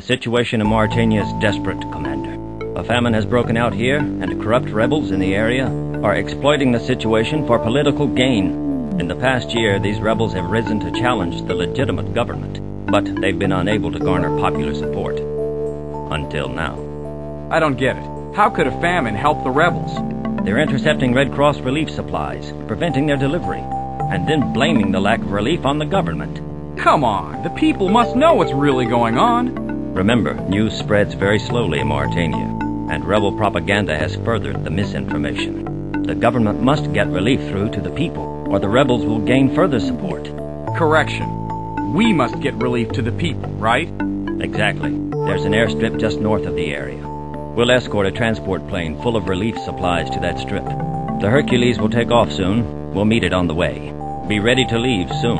situation in Mauritania is desperate, Commander. A famine has broken out here, and corrupt rebels in the area are exploiting the situation for political gain. In the past year, these rebels have risen to challenge the legitimate government, but they've been unable to garner popular support. Until now. I don't get it. How could a famine help the rebels? They're intercepting Red Cross relief supplies, preventing their delivery, and then blaming the lack of relief on the government. Come on, the people must know what's really going on. Remember, news spreads very slowly in Mauritania, and rebel propaganda has furthered the misinformation. The government must get relief through to the people, or the rebels will gain further support. Correction. We must get relief to the people, right? Exactly. There's an airstrip just north of the area. We'll escort a transport plane full of relief supplies to that strip. The Hercules will take off soon. We'll meet it on the way. Be ready to leave soon.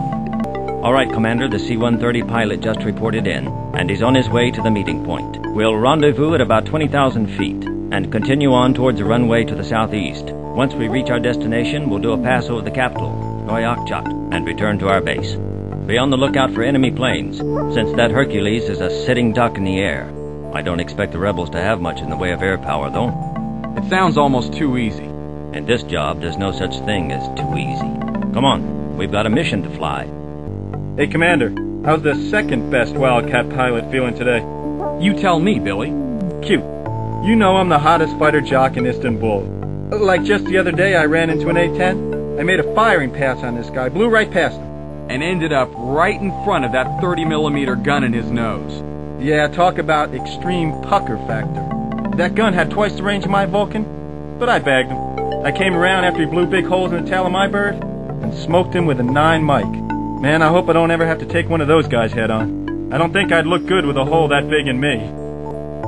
All right, Commander, the C-130 pilot just reported in, and he's on his way to the meeting point. We'll rendezvous at about 20,000 feet, and continue on towards the runway to the southeast. Once we reach our destination, we'll do a pass over the capital, Nouakchott, and return to our base. Be on the lookout for enemy planes, since that Hercules is a sitting duck in the air. I don't expect the rebels to have much in the way of air power, though. It sounds almost too easy. In this job, there's no such thing as too easy. Come on, we've got a mission to fly. Hey, Commander, how's the second best Wildcat pilot feeling today? You tell me, Billy. Cute. You know I'm the hottest fighter jock in Istanbul. Like just the other day I ran into an A-10. I made a firing pass on this guy, blew right past him. And ended up right in front of that 30mm gun in his nose. Yeah, talk about extreme pucker factor. That gun had twice the range of my Vulcan, but I bagged him. I came around after he blew big holes in the tail of my bird and smoked him with a 9 mic. Man, I hope I don't ever have to take one of those guys head on. I don't think I'd look good with a hole that big in me.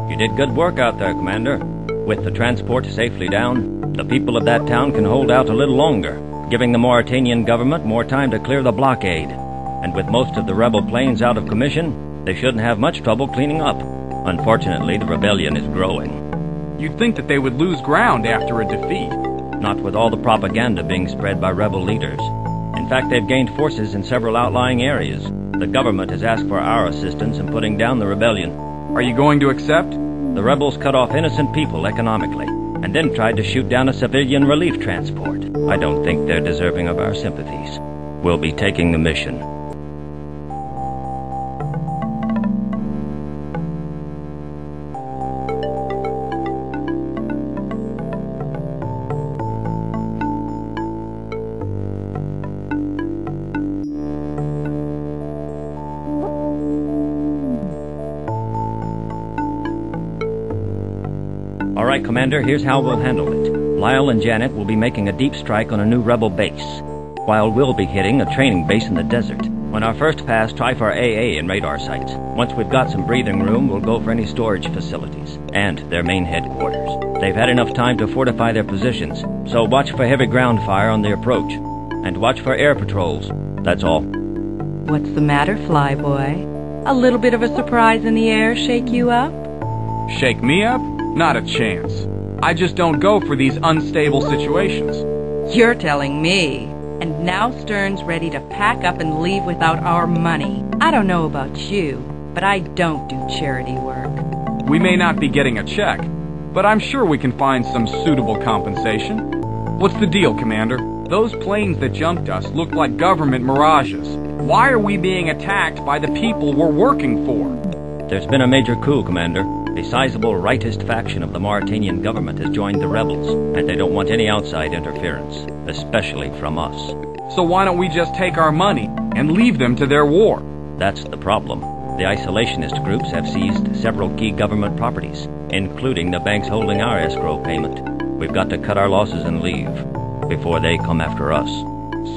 You did good work out there, Commander. With the transport safely down, the people of that town can hold out a little longer, giving the Mauritanian government more time to clear the blockade. And with most of the rebel planes out of commission, they shouldn't have much trouble cleaning up. Unfortunately, the rebellion is growing. You'd think that they would lose ground after a defeat. Not with all the propaganda being spread by rebel leaders. In fact, they've gained forces in several outlying areas. The government has asked for our assistance in putting down the rebellion. Are you going to accept? The rebels cut off innocent people economically, and then tried to shoot down a civilian relief transport. I don't think they're deserving of our sympathies. We'll be taking the mission. All right, Commander, here's how we'll handle it. Lyle and Janet will be making a deep strike on a new rebel base, while we'll be hitting a training base in the desert. On our first pass, try for AA and radar sites. Once we've got some breathing room, we'll go for any storage facilities, and their main headquarters. They've had enough time to fortify their positions, so watch for heavy ground fire on the approach, and watch for air patrols. That's all. What's the matter, Flyboy? A little bit of a surprise in the air shake you up? Shake me up? Not a chance. I just don't go for these unstable situations. You're telling me. And now Stern's ready to pack up and leave without our money. I don't know about you, but I don't do charity work. We may not be getting a check, but I'm sure we can find some suitable compensation. What's the deal, Commander? Those planes that jumped us look like government mirages. Why are we being attacked by the people we're working for? There's been a major coup, Commander. A sizable rightist faction of the Mauritanian government has joined the rebels, and they don't want any outside interference, especially from us. So why don't we just take our money and leave them to their war? That's the problem. The isolationist groups have seized several key government properties, including the banks holding our escrow payment. We've got to cut our losses and leave before they come after us.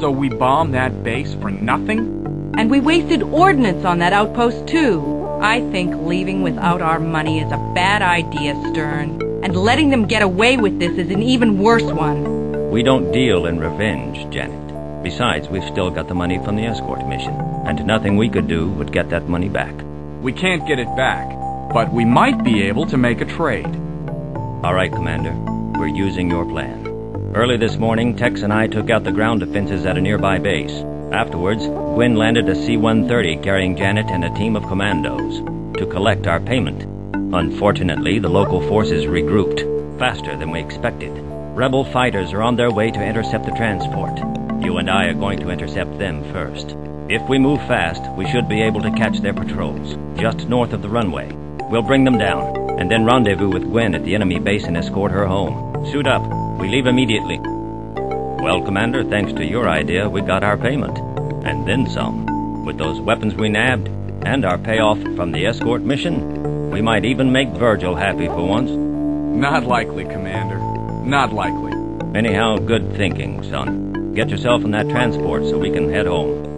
So we bombed that base for nothing? And we wasted ordnance on that outpost, too. I think leaving without our money is a bad idea, Stern. And letting them get away with this is an even worse one. We don't deal in revenge, Janet. Besides, we've still got the money from the escort mission, and nothing we could do would get that money back. We can't get it back, but we might be able to make a trade. All right, Commander. We're using your plan. Early this morning, Tex and I took out the ground defenses at a nearby base. Afterwards, Gwyn landed a C-130 carrying Janet and a team of commandos. to collect our payment. Unfortunately, the local forces regrouped faster than we expected. Rebel fighters are on their way to intercept the transport. You and I are going to intercept them first. If we move fast, we should be able to catch their patrols, just north of the runway. We'll bring them down, and then rendezvous with Gwen at the enemy base and escort her home. Suit up. We leave immediately. Well, Commander, thanks to your idea, we got our payment. And then some. With those weapons we nabbed, and our payoff from the escort mission, we might even make Virgil happy for once. Not likely, Commander. Not likely. Anyhow, good thinking, son. Get yourself in that transport so we can head home.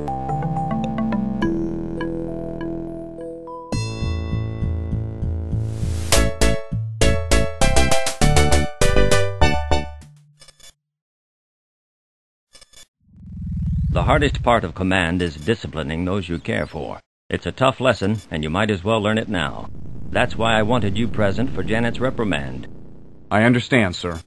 The hardest part of command is disciplining those you care for. It's a tough lesson, and you might as well learn it now. That's why I wanted you present for Janet's reprimand. I understand, sir.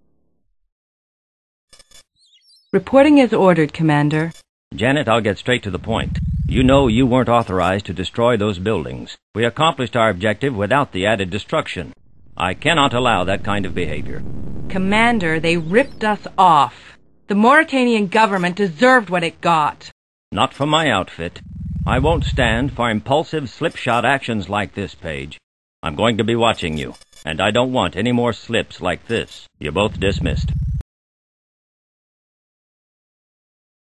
Reporting as ordered, Commander. Janet, I'll get straight to the point. You know you weren't authorized to destroy those buildings. We accomplished our objective without the added destruction. I cannot allow that kind of behavior. Commander, they ripped us off. The Mauritanian government deserved what it got. Not from my outfit. I won't stand for impulsive slipshod actions like this, Paige. I'm going to be watching you, and I don't want any more slips like this. You're both dismissed.